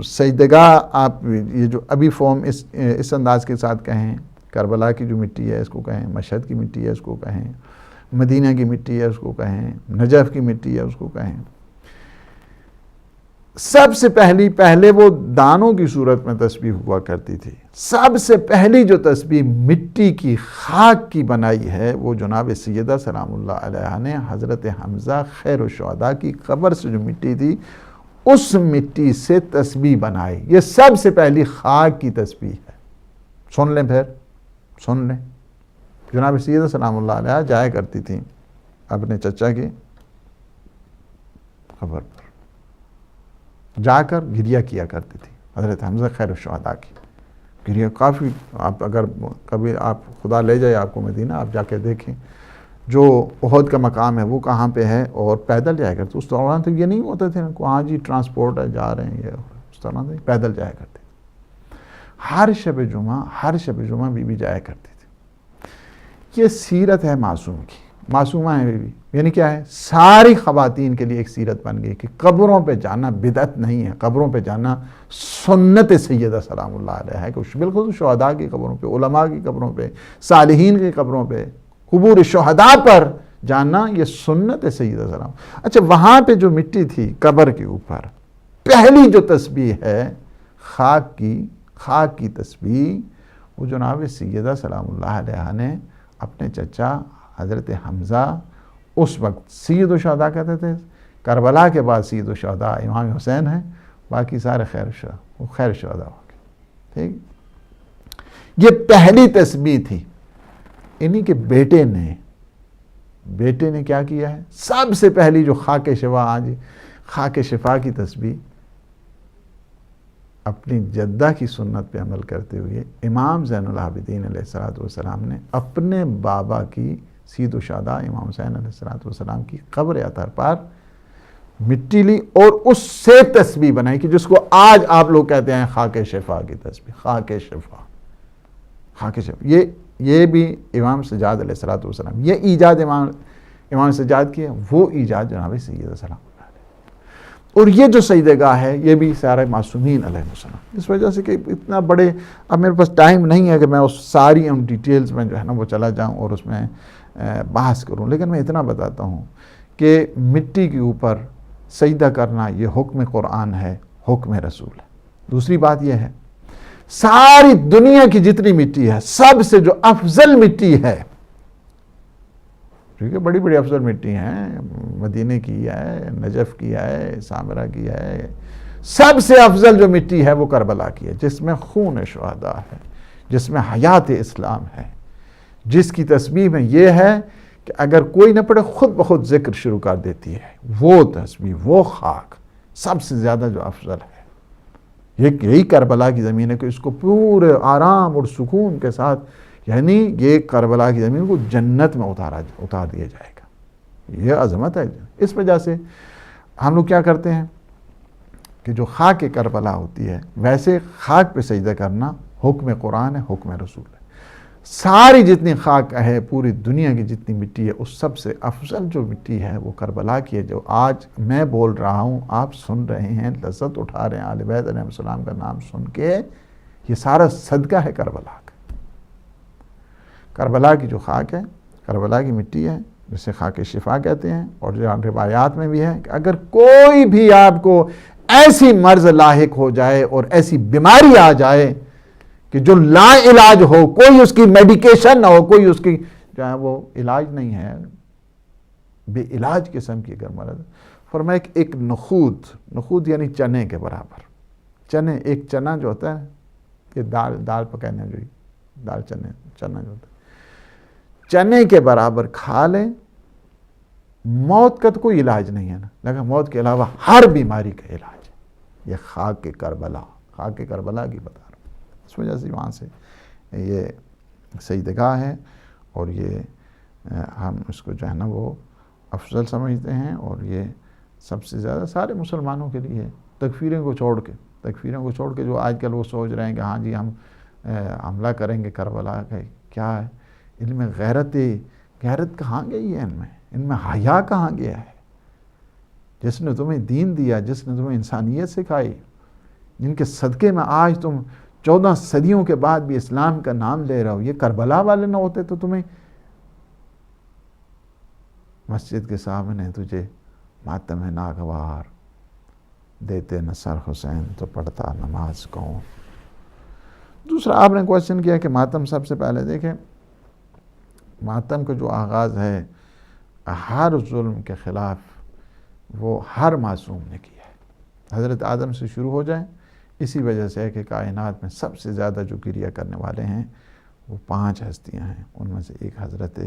سجدگاہ آپ یہ جو ابھی فارم اس انداز کے ساتھ کہیں، کربلا کی جو مٹی ہے اس کو کہیں، مشہد کی مٹی ہے اس کو کہیں، مدینہ کی مٹی ہے اس کو کہیں، نجف کی مٹی ہے اس کو کہیں، سب سے پہلے وہ دانوں کی صورت میں تسبیح ہوا کرتی تھی۔ سب سے پہلی جو تسبیح مٹی کی، خاک کی بنائی ہے، وہ جناب سیدہ سلام اللہ علیہ نے حضرت حمزہ خیر الشہداء کی قبر سے جو مٹی تھی اس مٹی سے تسبیح بنائی۔ یہ سب سے پہلی خاک کی تسبیح ہے۔ سن لیں جناب سیدہ سلام اللہ علیہ جایا کرتی تھی اپنے چچا کی قبر پر، جا کر گریہ کیا کرتی تھی حضرت حمزہ خیر الشہداء کی۔ گریہ کافی، آپ اگر کبھی آپ خدا لے جائے آپ کو مدینہ، آپ جا کے دیکھیں جو احد کا مقام ہے وہ کہاں پہ ہے، اور پیدل جایا کرتے۔ اس دوران تو یہ نہیں ہوتا تھے نا ہاں جی ٹرانسپورٹ ہے جا رہے ہیں، یہ اس طرح سے پیدل جایا کرتے تھے۔ ہر شب جمعہ بی بی جایا کرتی تھی۔ یہ سیرت ہے معصوم کی، معصومہ ہے بی بی، یعنی کیا ہے، ساری خواتین کے لیے ایک سیرت بن گئی کہ قبروں پہ جانا بدعت نہیں ہے، قبروں پہ جانا سنت سیدہ سلام اللہ علیہ ہے، کہ بالخصوص شہداء کی قبروں پہ، علماء کی قبروں پہ، صالحین کی قبروں پہ، قبور شہداء پر جانا یہ سنت سیدہ سلام۔ اچھا، وہاں پہ جو مٹی تھی قبر کے اوپر، پہلی جو تسبیح ہے خاک کی تسبیح، وہ جناب سیدہ سلام اللہ علیہ نے اپنے چچا حضرت حمزہ، اس وقت سید الشہداء کہتے تھے، کربلا کے بعد سید الشہداء امام حسین ہیں، باقی سارے خیر الشہداء ہو گئے، ٹھیک۔ یہ پہلی تسبیح تھی۔ انہی کے بیٹے نے کیا کیا ہے، سب سے پہلی جو خاک شفا کی تسبیح اپنی جدہ کی سنت پہ عمل کرتے ہوئے امام زین العابدین علیہ السلام نے اپنے بابا کی سید الشہداء امام حسین علیہ السلام کی قبر اطہر پر مٹی لی اور اس سے تسبیح بنائی، کہ جس کو آج آپ لوگ کہتے ہیں خاک شفا کی تسبیح، خاک شفا۔ یہ بھی امام سجاد علیہ السلام، یہ ایجاد امام سجاد کی ہے، وہ ایجاد جناب سیدہ سلام اللہ علیہ۔ اور یہ جو سجدگاہ ہے یہ بھی سارے معصومین علیہ السلام۔ اس وجہ سے کہ اتنا بڑے، اب میرے پاس ٹائم نہیں ہے کہ میں اس ساری ان ڈیٹیلز میں جو ہے نا وہ چلا جاؤں اور اس میں بحث کروں، لیکن میں اتنا بتاتا ہوں کہ مٹی کے اوپر سجدہ کرنا یہ حکم قرآن ہے، حکم رسول ہے۔ دوسری بات یہ ہے ساری دنیا کی جتنی مٹی ہے سب سے جو افضل مٹی ہے، کیونکہ بڑی بڑی افضل مٹی ہیں، مدینے کی ہے، نجف کی ہے، سامرہ کی ہے، سب سے افضل جو مٹی ہے وہ کربلا کی ہے، جس میں خون شہداء ہے، جس میں حیات اسلام ہے، جس کی تسبیح میں یہ ہے کہ اگر کوئی نہ پڑھے خود بخود ذکر شروع کر دیتی ہے۔ وہ تسبیح، وہ خاک سب سے زیادہ جو افضل ہے، یہی کربلا کی زمین ہے کہ اس کو پورے آرام اور سکون کے ساتھ، یعنی یہ کربلا کی زمین کو جنت میں اتار دیا جائے گا۔ یہ عظمت ہے۔ اس وجہ سے ہم لوگ کیا کرتے ہیں کہ جو خاک کربلا ہوتی ہے، ویسے خاک پہ سجدہ کرنا حکم قرآن ہے، حکم رسول ہے۔ ساری جتنی خاک ہے، پوری دنیا کی جتنی مٹی ہے، اس سب سے افضل جو مٹی ہے وہ کربلا کی ہے، جو آج میں بول رہا ہوں، آپ سن رہے ہیں، لذت اٹھا رہے ہیں اہل بیت علیہ السلام کا نام سن کے، یہ سارا صدقہ ہے کربلا کا۔ کربلا کی جو خاک ہے، کربلا کی مٹی ہے، جسے خاک شفا کہتے ہیں، اور جو روایات میں بھی ہے کہ اگر کوئی بھی آپ کو ایسی مرض لاحق ہو جائے اور ایسی بیماری آ جائے کہ جو لا علاج ہو، کوئی اس کی میڈیکیشن نہ ہو، کوئی اس کی جو ہے وہ علاج نہیں ہے، بے علاج قسم کی اگر مرض، فرمایا کہ ایک نخود یعنی چنے کے برابر، چنے، ایک چنا جو ہوتا ہے، یہ دال پکانے جو دال چنا جو ہوتا ہے، چنے کے برابر کھا لیں، موت کا تو کوئی علاج نہیں ہے نا، لیکن موت کے علاوہ ہر بیماری کا علاج ہے۔ یہ خاک کربلا کی بتا رہا ہوں۔ اس وجہ سے وہاں سے یہ سجدگاہ ہے، اور یہ ہم اس کو جو ہے نا وہ افضل سمجھتے ہیں، اور یہ سب سے زیادہ سارے مسلمانوں کے لیے تکفیروں کو چھوڑ کے جو آج کل وہ سوچ رہے ہیں کہ ہاں جی ہم حملہ کریں گے کربلا کا، کیا ہے ان میں غیرت کہاں گئی ہے، ان میں حیا کہاں گیا ہے؟ جس نے تمہیں دین دیا، جس نے تمہیں انسانیت سکھائی، جن کے صدقے میں آج تم 14 صدیوں کے بعد بھی اسلام کا نام لے رہے ہو، یہ کربلا والے نہ ہوتے تو تمہیں مسجد کے سامنے تجھے ماتم ناگوار دیتے نصر حسین تو پڑھتا نماز کون۔ دوسرا آپ نے کوشچن کیا کہ ماتم، سب سے پہلے دیکھیں ماتم کا جو آغاز ہے ہر ظلم کے خلاف وہ ہر معصوم نے کیا ہے، حضرت آدم سے شروع ہو جائیں۔ اسی وجہ سے ہے کہ کائنات میں سب سے زیادہ جو گریہ کرنے والے ہیں وہ 5 ہستیاں ہیں، ان میں سے ایک حضرت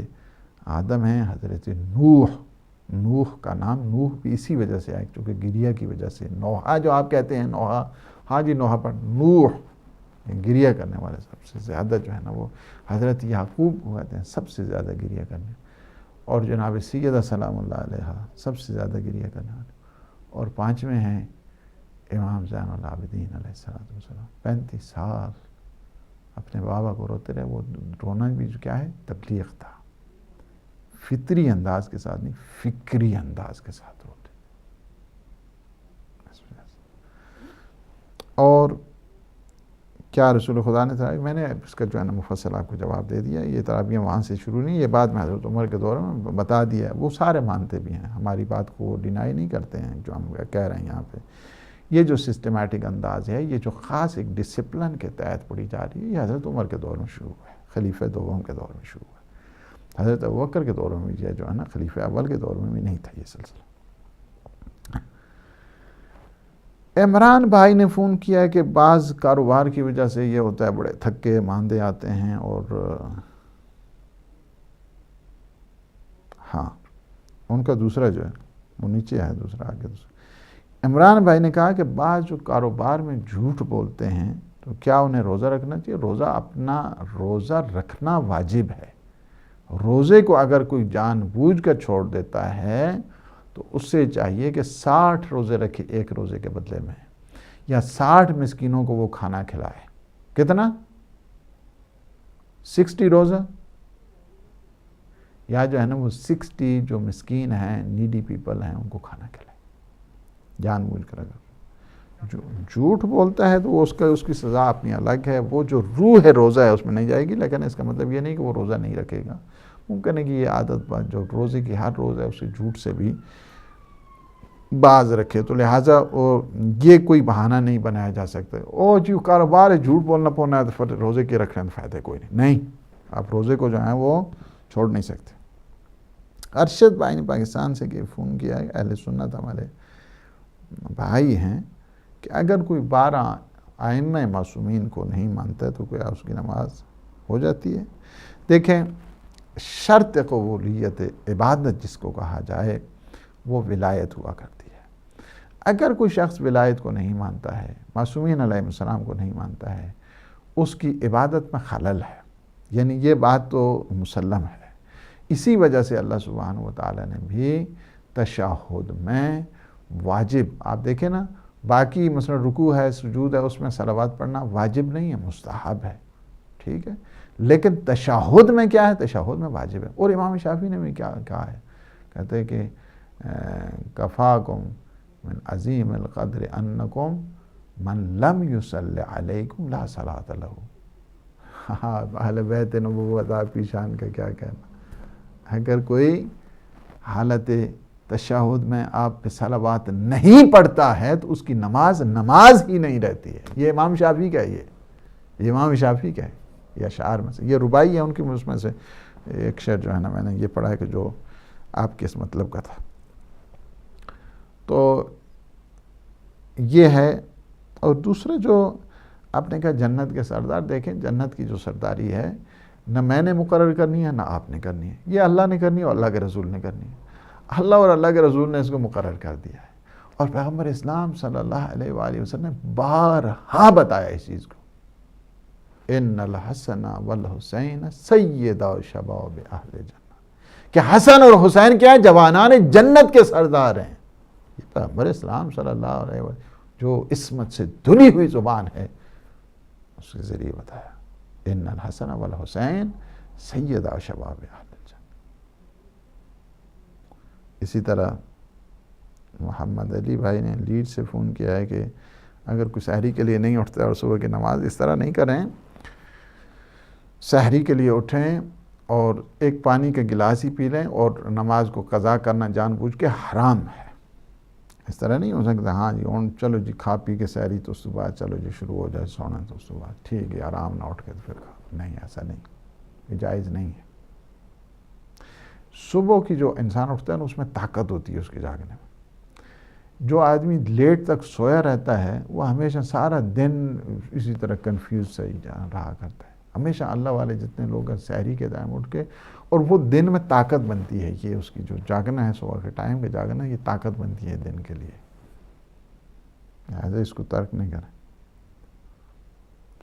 آدم ہیں، حضرت نوح کا نام نوح بھی اسی وجہ سے ہے کیونکہ گریہ کی وجہ سے، نوحہ جو آپ کہتے ہیں، نوحہ، ہاں جی نوحہ پر نوح، گریہ کرنے والے سب سے زیادہ جو ہے نا وہ حضرت یعقوب کو کہتے ہیں، سب سے زیادہ گریہ کرنے، اور جناب سیدہ سلام اللہ علیہ سب سے زیادہ گریہ کرنے والے، اور 5ویں ہیں امام زین العابدین علیہ السلام، 35 سال اپنے بابا کو روتے رہے۔ وہ رونا بھی جو کیا ہے، تبلیغ تھا، فطری انداز کے ساتھ نہیں، فکری انداز کے ساتھ روتے۔ اور کیا رسول خدا نے ترابیہ، میں نے اس کا جو ہے نا مفصل آپ کو جواب دے دیا، یہ ترابیاں وہاں سے شروع نہیں، یہ بعد میں حضرت عمر کے دور میں بتا دیا ہے، وہ سارے مانتے بھی ہیں، ہماری بات کو ڈینائی نہیں کرتے ہیں جو ہم کہہ رہے ہیں یہاں پہ۔ یہ جو سسٹمیٹک انداز ہے، یہ جو خاص ایک ڈسپلن کے تحت پڑھی جا رہی ہے، یہ حضرت عمر کے دور میں شروع ہوا ہے، خلیفہ دوم کے دور میں شروع ہوا ہے، حضرت ابوبکر کے دور میں بھی جو ہے نا، خلیفہ اول کے دور میں بھی نہیں تھا یہ سلسلہ۔ عمران بھائی نے فون کیا کہ بعض کاروبار کی وجہ سے یہ ہوتا ہے، بڑے تھکے ماندے آتے ہیں، اور ہاں ان کا دوسرا جو ہے وہ نیچے ہے، دوسرا آگے دوسرا۔ عمران بھائی نے کہا کہ بعض جو کاروبار میں جھوٹ بولتے ہیں تو کیا انہیں روزہ رکھنا چاہیے؟ روزہ رکھنا واجب ہے۔ روزے کو اگر کوئی جان بوجھ کر چھوڑ دیتا ہے تو اس سے چاہیے کہ 60 روزے رکھے ایک روزے کے بدلے میں، یا 60 مسکینوں کو وہ کھانا کھلائے۔ کتنا؟ 60 روزہ، یا جو ہے نا وہ 60 جو مسکین ہیں، نیڈی پیپل ہیں، ان کو کھانا کھلائے جان بوجھ کر۔ اگر جو جھوٹ بولتا ہے تو اس کی سزا اپنی الگ ہے، وہ جو روح ہے روزہ ہے اس میں نہیں جائے گی، لیکن اس کا مطلب یہ نہیں کہ وہ روزہ نہیں رکھے گا، ممکن ہے کہ یہ عادت جو روزے کی ہر روز ہے اسے جھوٹ سے بھی باز رکھے، تو لہٰذا یہ کوئی بہانہ نہیں بنایا جا سکتا جی کاروبار ہے جھوٹ بولنا پڑنا ہے تو پھر روزے کے رکھ لیں تو فائدہ کوئی نہیں آپ روزے کو جو ہیں وہ چھوڑ نہیں سکتے۔ ارشد بھائی نے پاکستان سے فون کیا ہے، اہل سنت ہمارے بھائی ہیں، کہ اگر کوئی 12 ائمہ معصومین کو نہیں مانتا ہے تو کوئی اس کی نماز ہو جاتی ہے؟ دیکھیں، شرط قبولیت عبادت جس کو کہا جائے وہ ولایت ہوا کرتی ہے۔ اگر کوئی شخص ولایت کو نہیں مانتا ہے، معصومین علیہ السلام کو نہیں مانتا ہے، اس کی عبادت میں خلل ہے، یعنی یہ بات تو مسلم ہے۔ اسی وجہ سے اللہ سبحانہ وتعالی نے بھی تشہد میں واجب، آپ دیکھیں نا، باقی مثلا رکوع ہے، سجود ہے، اس میں صلوات پڑھنا واجب نہیں ہے، مستحب ہے، ٹھیک ہے، لیکن تشہد میں کیا ہے؟ تشہد میں واجب ہے۔ اور امام شافعی نے بھی کیا کہا ہے؟ کہتے ہیں کہ کفاکم من عظیم القدر انکم من لم یصلی علیکم لا صلاۃ لہ۔ اہل بیت نبوت آپ کی شان کا کیا کہنا، اگر کوئی حالت تشہد میں آپ پہ صلوات نہیں پڑھتا ہے تو اس کی نماز ہی نہیں رہتی ہے۔ یہ امام شافعی کا ہے، یہ امام شافعی کا ہے، یہ اشعار میں سے، یہ رباعی ہے ان کی، اس میں سے ایک شعر جو ہے نا میں نے یہ پڑھا ہے کہ جو آپ کے اس مطلب کا تھا۔ تو یہ ہے۔ اور دوسرا جو آپ نے کہا جنت کے سردار، دیکھیں جنت کی جو سرداری ہے نہ میں نے مقرر کرنی ہے نہ آپ نے کرنی ہے، یہ اللہ نے کرنی ہے اور اللہ کے رسول نے کرنی ہے۔ اللہ اور اللہ کے رسول نے اس کو مقرر کر دیا ہے، اور پیغمبر اسلام صلی اللہ علیہ وآلہ وسلم نے بارہا بتایا اس چیز کو، ان الحسن والحسین سیدا شباب اہل جنت، کہ حسن اور حسین کیا ہے؟ جوانان جنت کے سردار ہیں۔ یہ پیغمبر اسلام صلی اللہ علیہ وسلم جو عصمت سے دھلی ہوئی زبان ہے اس کے ذریعے بتایا، ان الحسن والحسین سیدا شباب اہل الجنہ۔ اسی طرح محمد علی بھائی نے لیڈ سے فون کیا ہے کہ اگر کوئی سحری کے لیے نہیں اٹھتا اور صبح کی نماز، اس طرح نہیں کریں، سحری کے لیے اٹھیں اور ایک پانی کا گلاس ہی پی لیں، اور نماز کو قضا کرنا جان بوجھ کے حرام ہے۔ اس طرح نہیں ہو سکتا ہاں جی چلو جی کھا پی کے سحری تو اس کے بعد چلو جی شروع ہو جائے سونا، تو اس کے بعد ٹھیک ہے آرام نہ اٹھ کے تو پھر کھا، نہیں، ایسا نہیں، یہ جائز نہیں ہے۔ صبح کی جو انسان اٹھتا ہے نا اس میں طاقت ہوتی ہے اس کے جاگنے میں۔ جو آدمی لیٹ تک سویا رہتا ہے وہ ہمیشہ سارا دن اسی طرح کنفیوز سے ہی رہا کرتا ہے۔ ہمیشہ اللہ والے جتنے لوگ ہیں سحری کے ٹائم اٹھ کے، اور وہ دن میں طاقت بنتی ہے، یہ اس کی جو جاگنا ہے صبح کے ٹائم کے جاگنا، یہ طاقت بنتی ہے دن کے لیے، لہٰذا اس کو ترک نہیں کریں۔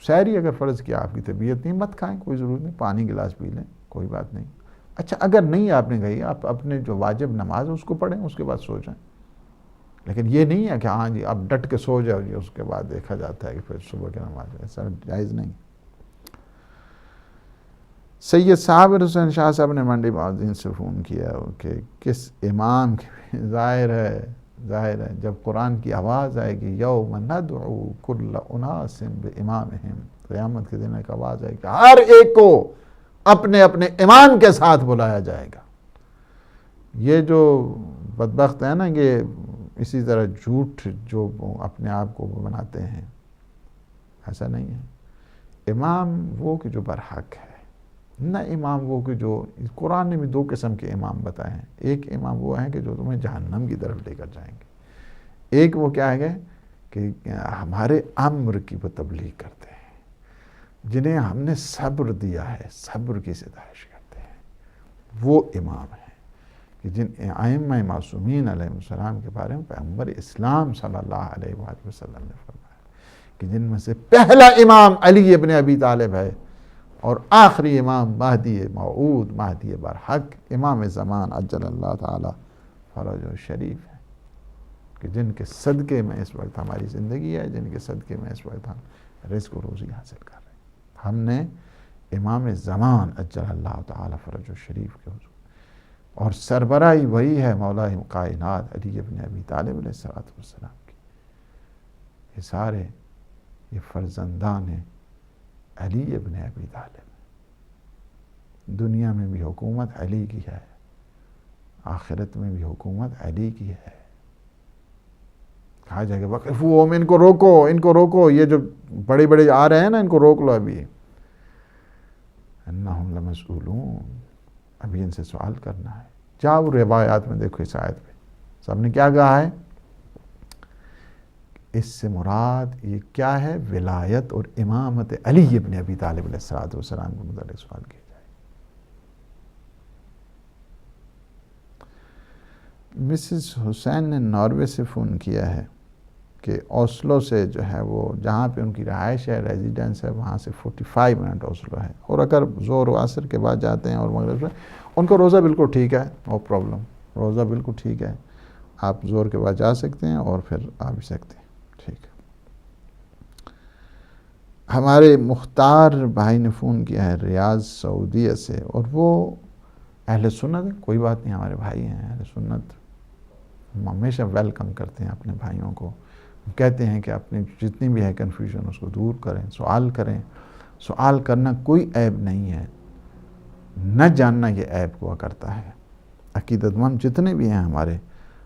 سحری اگر فرض کیا آپ کی طبیعت نہیں، مت کھائیں، کوئی ضرورت نہیں، پانی گلاس پی لیں، کوئی بات نہیں۔ اچھا اگر نہیں آپ نے کہی، آپ اپنے جو واجب نماز ہے اس کو پڑھیں، اس کے بعد سو جائیں، لیکن یہ نہیں ہے کہ ہاں جی آپ ڈٹ کے سو جاؤ جی، اس کے بعد دیکھا جاتا ہے کہ پھر صبح کی نماز، ایسا جائز نہیں۔ سید صاحب حسین شاہ صاحب نے منڈی معاذین سے فون کیا کہ کس امام کے ظاہر ہے جب قرآن کی آواز آئے گی یوم ندعو کل اناس بامامہم، قیامت کے دن ایک آواز آئے گی ہر ایک کو اپنے اپنے امام کے ساتھ بلایا جائے گا۔ یہ جو بدبخت ہے نا یہ اسی طرح جھوٹ جو اپنے آپ کو بناتے ہیں، ایسا نہیں ہے۔ امام وہ کہ جو برحق ہے، نہ امام وہ کہ جو، قرآن نے بھی 2 قسم کے امام بتائے ہیں، ایک امام وہ ہیں کہ جو تمہیں جہنم کی طرف لے کر جائیں گے، ایک وہ کیا ہے کہ ہمارے امر کی وہ تبلیغ کرتے ہیں، جنہیں ہم نے صبر دیا ہے، صبر کی ستائش کرتے ہیں، وہ امام ہیں کہ جن ائمہ معصومین علیہ السلام کے بارے میں پیغمبر اسلام صلی اللہ علیہ وآلہ وسلم نے فرمایا کہ جن میں سے پہلا امام علی ابن ابی طالب ہے، اور آخری امام مہدی موعود، مہدی برحق، امام زمان عجل اللہ تعالی فرجہ شریف ہے، کہ جن کے صدقے میں اس وقت ہماری زندگی ہے، جن کے صدقے میں اس وقت ہم رزق و روزی حاصل کر رہے ہیں۔ ہم نے امام زمان عجل اللہ تعالی فرجہ شریف کے حضور، اور سربراہی وہی ہے مولا کائنات علی ابن ابی طالب علیہ السلام کی۔ یہ سارے یہ فرزندان علی ابن ابی طالب، دنیا میں بھی حکومت علی کی ہے، آخرت میں بھی حکومت علی کی ہے۔ کہا جائے گا وقفوہم، ان کو روکو، یہ جو بڑے بڑے آ رہے ہیں نا ان کو روک لو، ابھی انہم لمسئولون، ابھی ان سے سوال کرنا ہے۔ جاؤ روایات میں دیکھو اس آیت پہ سب نے کیا کہا ہے، اس سے مراد یہ کیا ہے، ولایت اور امامت علی ابن ابی طالب علیہ السلام کے متعلق سوال کیا جائے۔ مسز حسین نے ناروے سے فون کیا ہے کہ اوسلو سے جو ہے وہ جہاں پہ ان کی رہائش ہے، ریزیڈنس ہے، وہاں سے 45 منٹ اوسلو ہے، اور اگر ظہر و عصر کے بعد جاتے ہیں اور مغرب سے، ان کا روزہ بالکل ٹھیک ہے، نو پرابلم، روزہ بالکل ٹھیک ہے، آپ ظہر کے بعد جا سکتے ہیں اور پھر آ بھی سکتے ہیں، ٹھیک ہے۔ ہمارے مختار بھائی نے فون کیا ہے ریاض سعودیہ سے، اور وہ اہل سنت ہے، کوئی بات نہیں، ہمارے بھائی ہیں اہل سنت، ہم ہمیشہ ویلکم کرتے ہیں اپنے بھائیوں کو، کہتے ہیں کہ اپنی جتنی بھی ہے کنفیوژن اس کو دور کریں، سوال کریں، سوال کرنا کوئی عیب نہیں ہے، نہ جاننا یہ عیب ہوا کرتا ہے۔ عقیدت مند جتنے بھی ہیں ہمارے،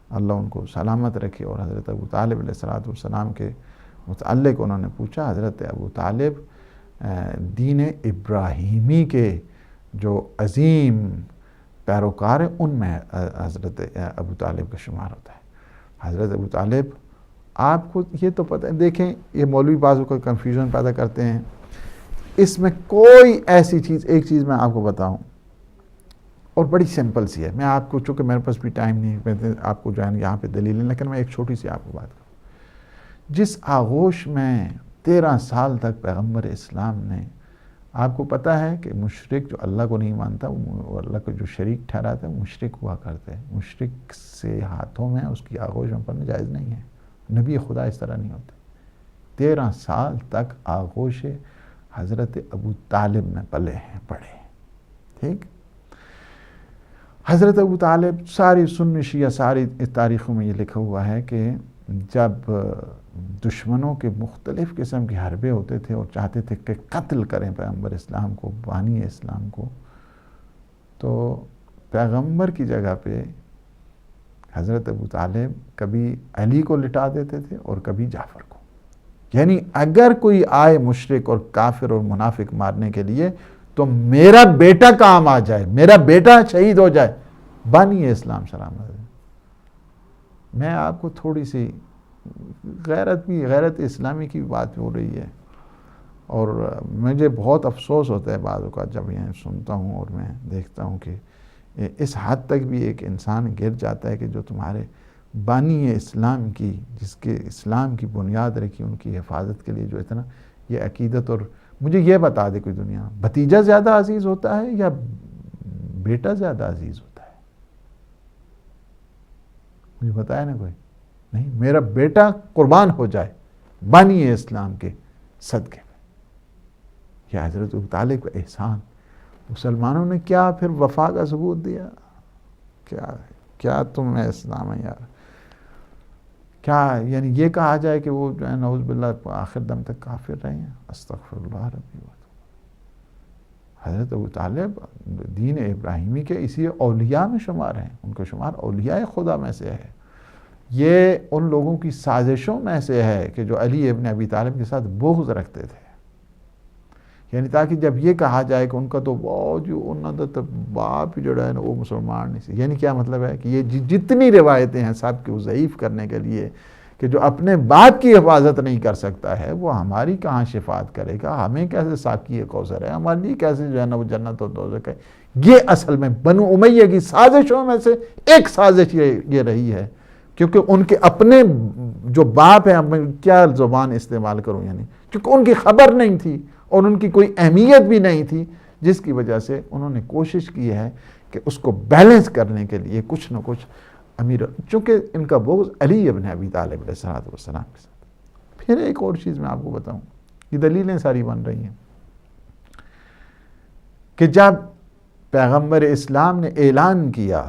اللہ ان کو سلامت رکھے۔ اور حضرت ابو طالب علیہ السلام کے متعلق انہوں نے پوچھا، حضرت ابو طالب دین ابراہیمی کے جو عظیم پیروکار ہیں ان میں حضرت ابو طالب کا شمار ہوتا ہے۔ حضرت ابو طالب، آپ کو یہ تو پتہ ہے، دیکھیں یہ مولوی بازو کا کنفیوژن پیدا کرتے ہیں، اس میں کوئی ایسی چیز، ایک چیز میں آپ کو بتاؤں اور بڑی سمپل سی ہے، میں آپ کو، چونکہ میرے پاس بھی ٹائم نہیں ہے آپ کو جو ہے یہاں پہ دلیلیں، لیکن میں ایک چھوٹی سی آپ کو بات کروں۔ جس آغوش میں 13 سال تک پیغمبر اسلام نے، آپ کو پتہ ہے کہ مشرک جو اللہ کو نہیں مانتا، وہ اللہ کو جو شریک ٹھہراتا ہے، وہ مشرک ہوا کرتے ہیں، مشرک سے ہاتھوں میں اس کی آغوش میں پڑھنا جائز نہیں ہے، نبی خدا اس طرح نہیں ہوتے۔ 13 سال تک آغوش حضرت ابو طالب میں پلے ہیں، پڑے ہیں، ٹھیک۔ حضرت ابو طالب، ساری سنی شیعہ ساری تاریخوں میں یہ لکھا ہوا ہے کہ جب دشمنوں کے مختلف قسم کے حربے ہوتے تھے اور چاہتے تھے کہ قتل کریں پیغمبر اسلام کو، بانی اسلام کو، تو پیغمبر کی جگہ پہ حضرت ابو طالب کبھی علی کو لٹا دیتے تھے اور کبھی جعفر کو، یعنی اگر کوئی آئے مشرک اور کافر اور منافق مارنے کے لیے تو میرا بیٹا کام آ جائے، میرا بیٹا شہید ہو جائے، بانی اسلام سلامت ہے۔ میں آپ کو تھوڑی سی غیرت اسلامی کی بات ہو رہی ہے، اور مجھے بہت افسوس ہوتا ہے بعض اوقات جب یہ سنتا ہوں اور میں دیکھتا ہوں کہ اس حد تک بھی ایک انسان گر جاتا ہے کہ جو تمہارے بانی اسلام کی، جس کے اسلام کی بنیاد رکھی، ان کی حفاظت کے لیے جو اتنا یہ عقیدت، اور مجھے یہ بتا دے کوئی دنیا میں بھتیجا زیادہ عزیز ہوتا ہے یا بیٹا زیادہ عزیز ہوتا ہے؟ مجھے بتایا نا کوئی، نہیں، میرا بیٹا قربان ہو جائے بانی اسلام کے صدقے میں۔ یہ حضرت ابو طالب کا احسان، مسلمانوں نے کیا پھر وفا کا ثبوت دیا، کیا تم میں اسلام ہے یار، کیا یعنی یہ کہا جائے کہ وہ جو ہے نعوذ باللہ آخر دم تک کافر رہے ہیں، استغفر اللہ ربی و حضرت ابو طالب دین ابراہیمی کے اسی اولیاء میں شمار ہیں، ان کا شمار اولیاء خدا میں سے ہے۔ یہ ان لوگوں کی سازشوں میں سے ہے کہ جو علی ابن ابی طالب کے ساتھ بغض رکھتے تھے، یعنی تاکہ جب یہ کہا جائے کہ ان کا تو جو انہوں نے باپ جڑا ہے نا وہ مسلمان نہیں سے، یعنی کیا مطلب ہے کہ یہ جتنی روایتیں ہیں سب کو ضعیف کرنے کے لیے کہ جو اپنے باپ کی حفاظت نہیں کر سکتا ہے وہ ہماری کہاں شفاعت کرے گا، ہمیں کیسے ساقی کوثر ہے، ہمارے لیے کیسے جو ہے نا وہ جنت و دوزخ ہے۔ یہ اصل میں بنو امیہ کی سازشوں میں سے ایک سازش یہ رہی ہے، کیونکہ ان کے اپنے جو باپ ہیں، میں کیا زبان استعمال کروں، یعنی کیونکہ ان کی خبر نہیں تھی اور ان کی کوئی اہمیت بھی نہیں تھی، جس کی وجہ سے انہوں نے کوشش کی ہے کہ اس کو بیلنس کرنے کے لیے کچھ نہ کچھ امیر، چونکہ ان کا بغض علی ابن ابی طالب علیہ السلام کے ساتھ۔ پھر ایک اور چیز میں آپ کو بتاؤں، یہ دلیلیں ساری بن رہی ہیں کہ جب پیغمبر اسلام نے اعلان کیا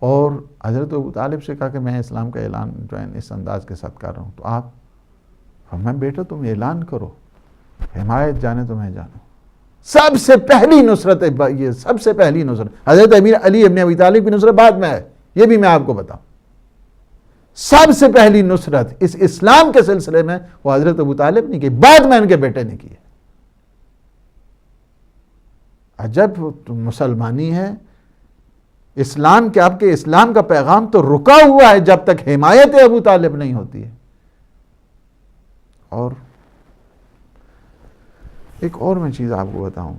اور حضرت ابو طالب سے کہا کہ میں اسلام کا اعلان جو ہے اس انداز کے ساتھ کر رہا ہوں، تو آپ فرمایا بیٹا تم اعلان کرو، حمایت جانے تو میں جانوں۔ سب سے پہلی نصرت، یہ سب سے پہلی نصرت حضرت امیر علی ابن ابی طالب کی نصرت بعد میں ہے، یہ بھی میں آپ کو بتاؤں. سب سے پہلی نصرت اس اسلام کے سلسلے میں وہ حضرت ابو طالب نے کی، بعد میں ان کے بیٹے نے کی ہے. عجب مسلمانی ہے. اسلام کے، آپ کے اسلام کا پیغام تو رکا ہوا ہے جب تک حمایت ابو طالب نہیں ہوتی ہے. اور ایک اور میں چیز آپ کو بتاؤں،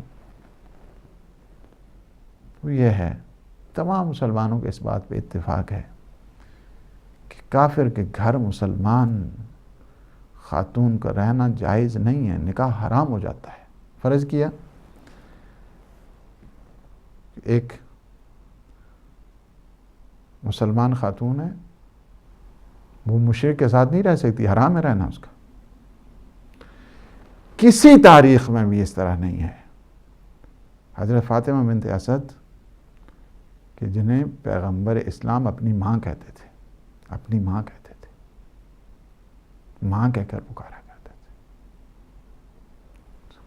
وہ یہ ہے، تمام مسلمانوں کے اس بات پہ اتفاق ہے کہ کافر کے گھر مسلمان خاتون کا رہنا جائز نہیں ہے، نکاح حرام ہو جاتا ہے. فرض کیا ایک مسلمان خاتون ہے، وہ مشرک کے ساتھ نہیں رہ سکتی، حرام ہے رہنا اس کا. کسی تاریخ میں بھی اس طرح نہیں ہے. حضرت فاطمہ بنت اسد کہ جنہیں پیغمبر اسلام اپنی ماں کہتے تھے، اپنی ماں کہتے تھے، ماں کہہ کر پکارا کرتے تھے.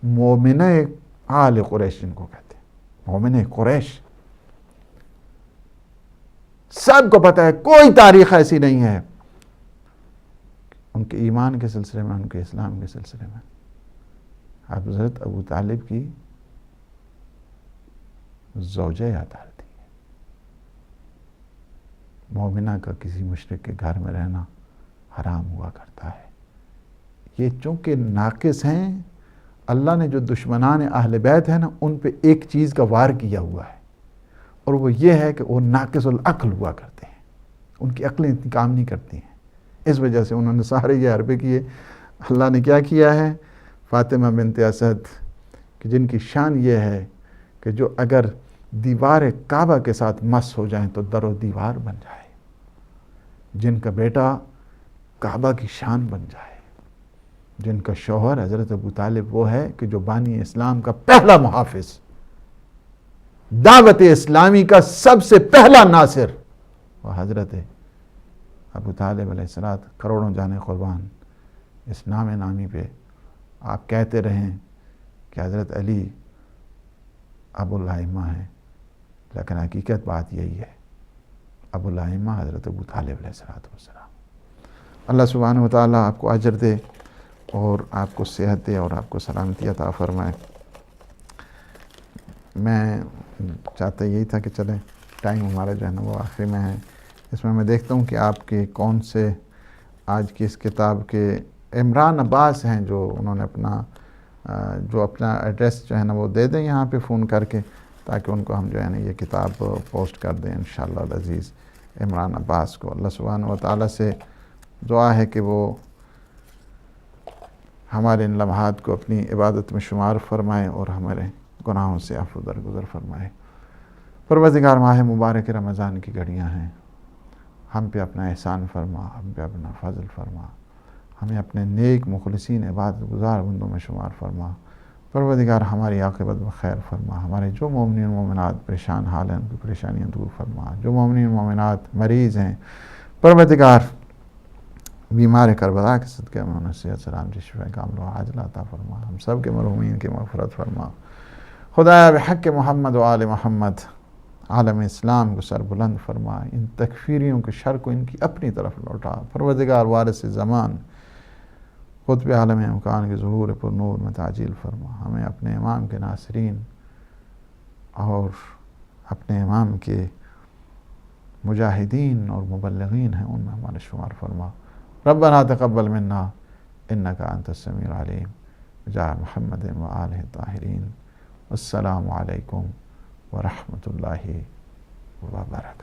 مومنہ آل قریش جن کو کہتے ہیں، مومنہ قریش. سب کو پتہ ہے، کوئی تاریخ ایسی نہیں ہے ان کے ایمان کے سلسلے میں، ان کے اسلام کے سلسلے میں حضرت ابو طالب کی زوجہ یاد آتی ہے. مومنہ کا کسی مشرک کے گھر میں رہنا حرام ہوا کرتا ہے. یہ چونکہ ناقص ہیں، اللہ نے جو دشمنان اہل بیت ہیں نا، ان پہ ایک چیز کا وار کیا ہوا ہے، اور وہ یہ ہے کہ وہ ناقص العقل ہوا کرتے ہیں. ان کی عقلیں اتنی کام نہیں کرتی ہیں، اس وجہ سے انہوں نے سارے یہ حربے کیے. اللہ نے کیا کیا ہے؟ فاطمہ بنت اسد کہ جن کی شان یہ ہے کہ جو اگر دیوار کعبہ کے ساتھ مس ہو جائیں تو در و دیوار بن جائے، جن کا بیٹا کعبہ کی شان بن جائے، جن کا شوہر حضرت ابو طالب وہ ہے کہ جو بانی اسلام کا پہلا محافظ، دعوت اسلامی کا سب سے پہلا ناصر، وہ حضرت ابو طالب علیہ السلام. کروڑوں جانے قربان. اس نام نامی پہ آپ کہتے رہیں کہ حضرت علی ابو الائمہ ہیں، لیکن حقیقت بات یہی ہے، ابو الائمہ حضرت ابو طالب علیہ السلام. اللہ سبحانہ وتعالیٰ آپ کو اجر دے اور آپ کو صحت دے اور آپ کو سلامتی عطا فرمائے. میں چاہتا یہی تھا کہ چلیں، ٹائم ہمارا جو ہے نا وہ آخری میں ہے. اس میں دیکھتا ہوں کہ آپ کے کون سے آج کی اس کتاب کے عمران عباس ہیں جو انہوں نے اپنا ایڈریس جو ہے نا وہ دے دیں یہاں پہ فون کر کے، تاکہ ان کو ہم جو ہے نا یہ کتاب پوسٹ کر دیں انشاءاللہ العزیز. عمران عباس کو اللہ سبحانہ وتعالیٰ سے دعا ہے کہ وہ ہمارے ان لمحات کو اپنی عبادت میں شمار فرمائے اور ہمارے گناہوں سے عفو درگزر فرمائے. پروردگار ماہ مبارک رمضان کی گھڑیاں ہیں، ہم پہ اپنا احسان فرما، ہم پہ اپنا فضل فرما، ہمیں اپنے نیک مخلصین عبادت گزار بندوں میں شمار فرما. پروردگار ہماری عاقبت میں خیر فرما. ہمارے جو مومنین مومنات پریشان حال ہیں ان کی پریشانیاں دور فرما. جو مومنین مومنات مریض ہیں پروردگار بیمار کربلا کے صدقے میں انہیں صحت سلامتی شفا کاملہ و عاجلہ عطا فرما. ہم سب کے مرحومین کی مغفرت فرما. خدایا بحق محمد و آل محمد عالم اسلام کو سر بلند فرما. ان تکفیریوں کے شر کو ان کی اپنی طرف لوٹا. پروردگار وارث زمان قطب عالم امکان کے ظہور پر نور میں تعجیل فرما. ہمیں اپنے امام کے ناصرین اور اپنے امام کے مجاہدین اور مبلغین ہیں ان میں ہمارے شمار فرما. ربنا تقبل منا انک انت السمیع العلیم بجاہ محمد و آلہ الطاہرین. السلام علیکم ورحمۃ اللہ وبرکاتہ.